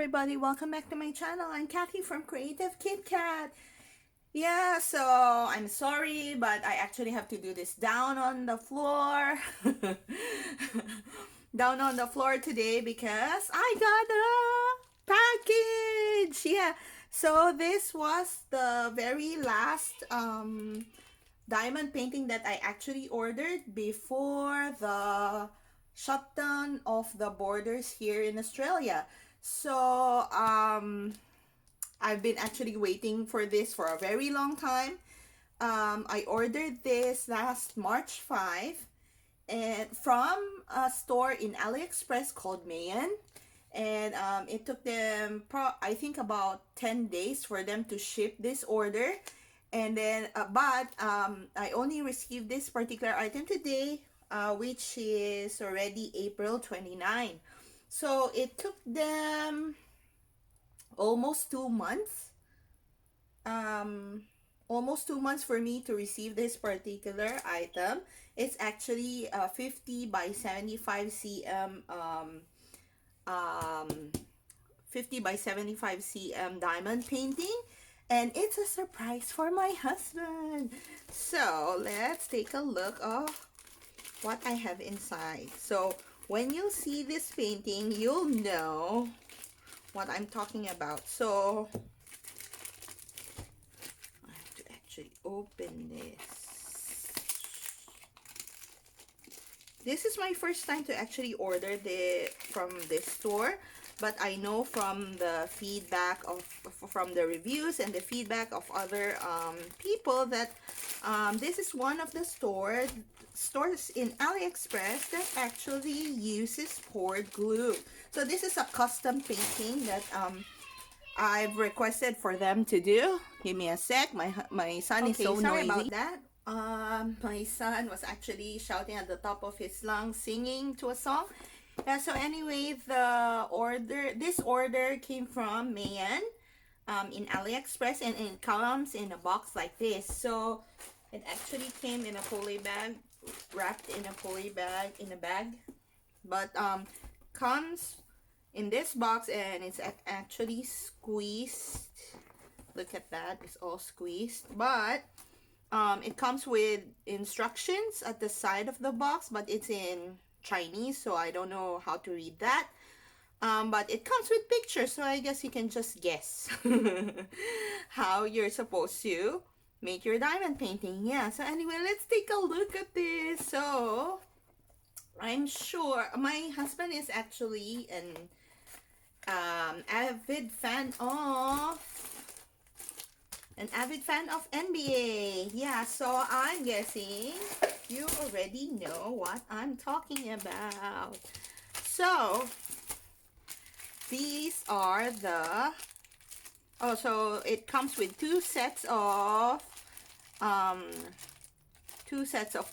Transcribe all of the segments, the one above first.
everybody, welcome back to my channel. I'm Kathy from Creative KitKat. Yeah, so I'm sorry, but I actually have to do this down on the floor. Down on the floor today because I got a package. Yeah, so this was the very last diamond painting that I actually ordered before the shutdown of the borders here in Australia. So I've been actually waiting for this for a very long time. I ordered this last March 5 and from a store in Aliexpress called Meian, and it took them I think about 10 days for them to ship this order. And then but I only received this particular item today, which is already April 29. So it took them almost 2 months, um almost 2 months for me to receive this particular item. It's actually a 50 by 75 cm um 50 by 75 cm diamond painting, and it's a surprise for my husband. So let's take a look of what I have inside. So when you see this painting, you'll know what I'm talking about. So I have to actually open this. This is my first time to actually order from this store, but I know from the feedback from the reviews and the feedback of other people that this is one of the stores in Aliexpress that actually uses poured glue. So this is a custom painting that I've requested for them to do. Give me a sec. My son is so noisy. Sorry about that. My son was actually shouting at the top of his lungs, singing to a song. Yeah, so anyway, this order came from Meian in Aliexpress, and it comes in a box like this. So it actually came in a poly bag, wrapped in a poly bag, in a bag, but comes in this box, and it's actually squeezed. Look at that, it's all squeezed. But it comes with instructions at the side of the box, but it's in Chinese, so I don't know how to read that. But it comes with pictures, so I guess you can just guess how you're supposed to make your diamond painting. Yeah, so anyway, let's take a look at this. So I'm sure my husband is actually an avid fan of NBA. Yeah, so I'm guessing you already know what I'm talking about. So these are the so it comes with two sets of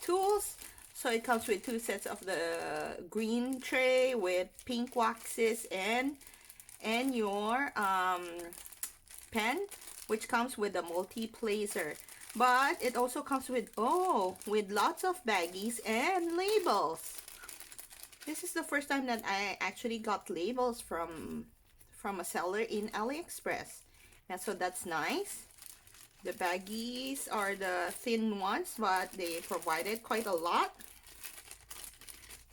tools. So it comes with two sets of the green tray with pink waxes and your pen, which comes with a multi-placer. But it also comes with lots of baggies and labels. This is the first time that I actually got labels from a seller in Aliexpress. Yeah, so that's nice. The baggies are the thin ones, but they provided quite a lot,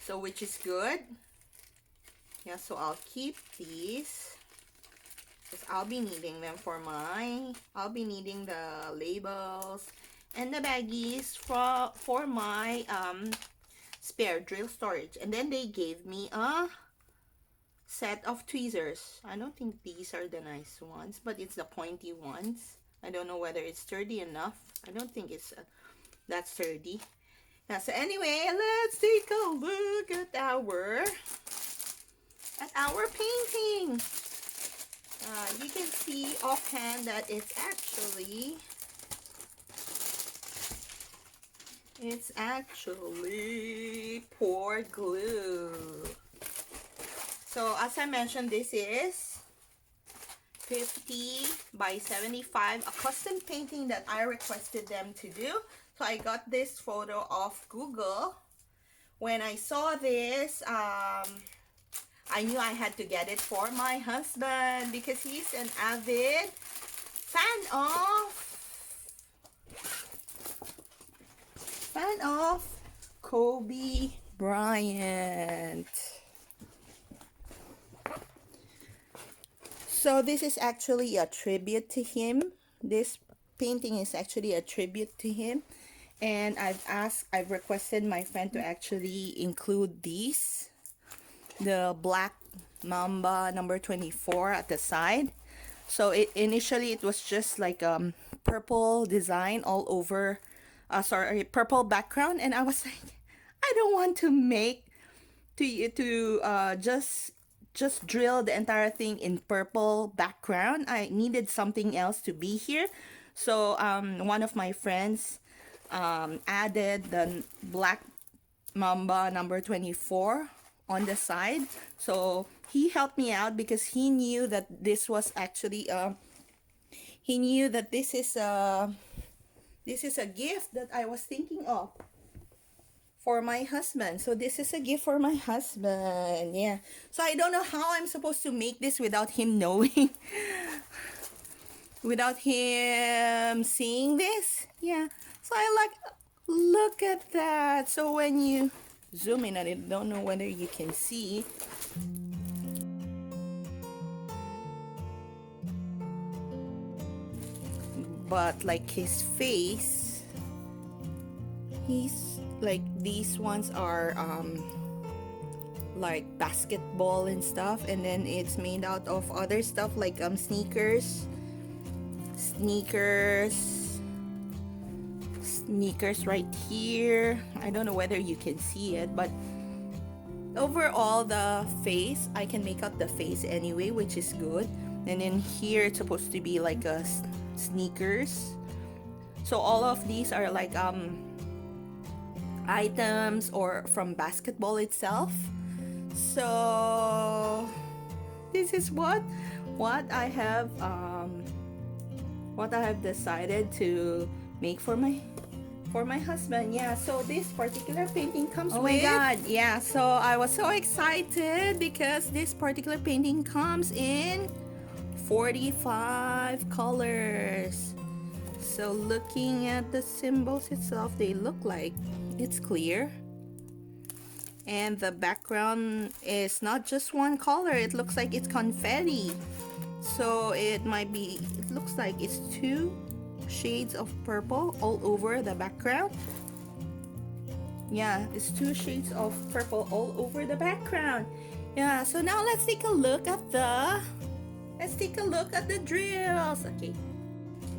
so which is good. Yeah, so I'll keep these because I'll be needing them I'll be needing the labels and the baggies for my spare drill storage. And then they gave me a set of tweezers. I don't think these are the nice ones, but it's the pointy ones. I don't know whether it's sturdy enough. I don't think it's that sturdy. Yeah, so anyway, let's take a look at our painting. You can see offhand that it's actually poured glue. So as I mentioned, this is 50 by 75, a custom painting that I requested them to do. So I got this photo off Google. When I saw this, I knew I had to get it for my husband because he's an avid fan of Kobe Bryant. So this is actually a tribute to him. This painting is actually a tribute to him. And I've requested my friend to actually include these. The black mamba number 24 at the side. So initially it was just like purple design all over, sorry, purple background, and I was like, I don't want to make just drill the entire thing in purple background. I needed something else to be here. So one of my friends added the black mamba number 24 on the side. So he helped me out because he knew that this was actually he knew that this is a gift that I was thinking of for my husband. So this is a gift for my husband. Yeah. So I don't know how I'm supposed to make this without him knowing. Without him seeing this. Yeah. So I like, look at that. So when you zoom in, I don't know whether you can see, but like his face, he's like, these ones are like basketball and stuff, and then it's made out of other stuff like sneakers right here. I don't know whether you can see it, but overall the face, I can make out the face anyway, which is good. And then here it's supposed to be like a sneakers. So all of these are like items or from basketball itself. So this is what I have decided to make for my husband. Yeah, so this particular painting comes with, oh my god, yeah, so I was so excited because this particular painting comes in 45 colors. So looking at the symbols itself, they look like it's clear, and the background is not just one color. It looks like it's confetti. So it looks like it's 2 shades of purple all over the background. Yeah, it's 2 shades of purple all over the background. Yeah, so now let's take a look at the drills. Okay,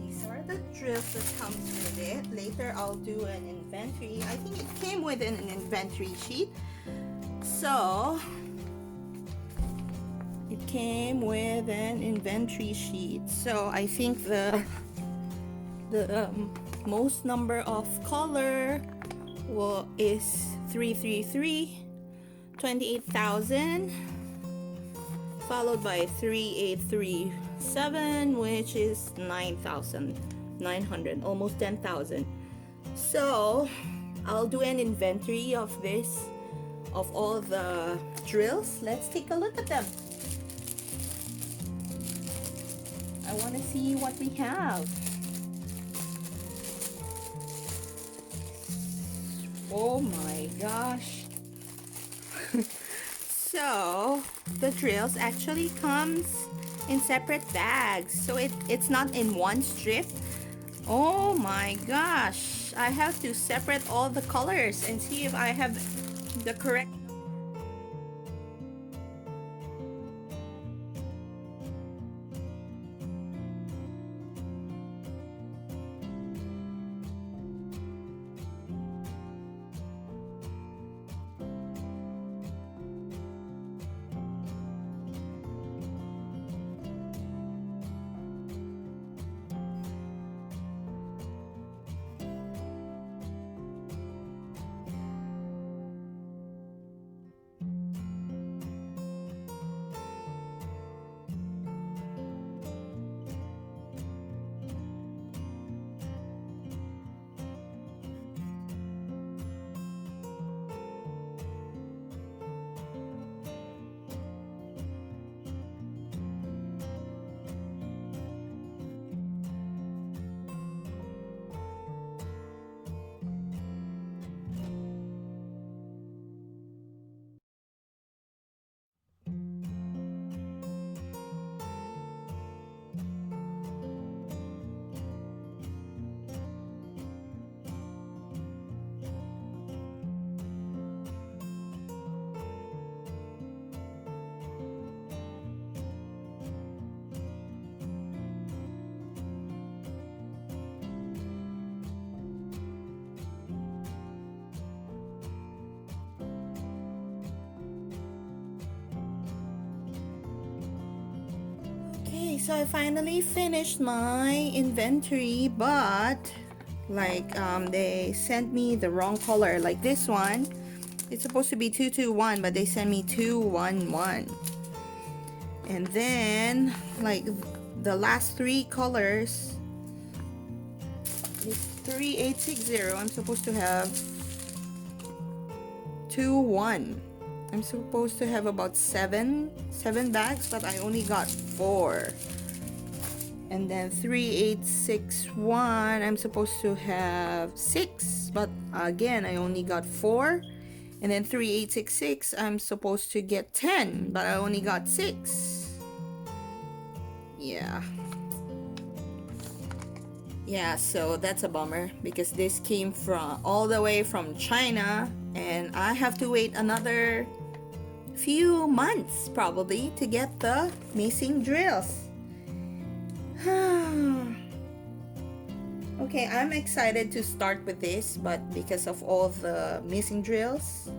these are the drills that comes with it. Later I'll do an inventory. I think it came with an inventory sheet. So it came with an inventory sheet. So I think the most number of color is 333, 28,000, followed by 3837, which is 9,900, almost 10,000. So I'll do an inventory of all the drills. Let's take a look at them. I want to see what we have. Oh my gosh. So the drills actually comes in separate bags, so it's not in one strip. Oh my gosh, I have to separate all the colors and see if I have the correct. Okay, so I finally finished my inventory, but like they sent me the wrong color. Like this one, it's supposed to be 221, but they sent me 211. And then like the last three colors is 3860. I'm supposed to have 21. I'm supposed to have about seven bags, but I only got 4. And then 3861, I'm supposed to have 6, but again I only got 4. And then 3866, I'm supposed to get 10, but I only got 6. Yeah, so that's a bummer because this came from all the way from China, and I have to wait another few months probably to get the missing drills. Okay, I'm excited to start with this, but because of all the missing drills,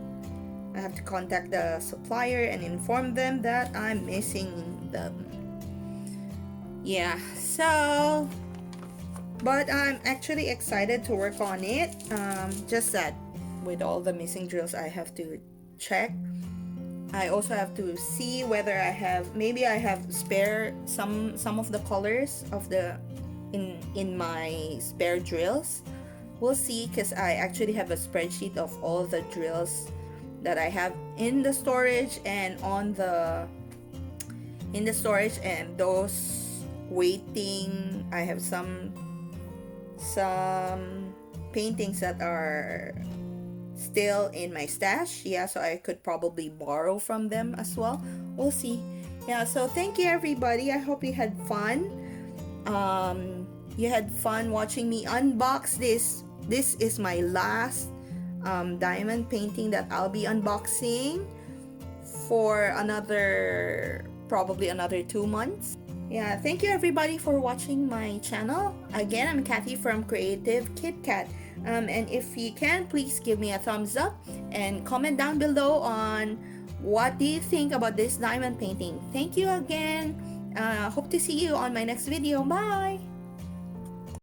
I have to contact the supplier and inform them that I'm missing them. Yeah, so but I'm actually excited to work on it. Just that with all the missing drills, I have to check. I also have to see whether I have, maybe I have spare some of the colors of the in my spare drills. We'll see, because I actually have a spreadsheet of all the drills that I have in the storage and storage, and those waiting. I have some paintings that are still in my stash. Yeah, so I could probably borrow from them as well. We'll see. Yeah, so thank you everybody. I hope you had fun. You had fun watching me unbox this. This is my last diamond painting that I'll be unboxing for probably another 2 months. Yeah, thank you everybody for watching my channel. Again, I'm Kathy from Creative KitKat. And if you can, please give me a thumbs up and comment down below on what do you think about this diamond painting. Thank you again. Hope to see you on my next video. Bye!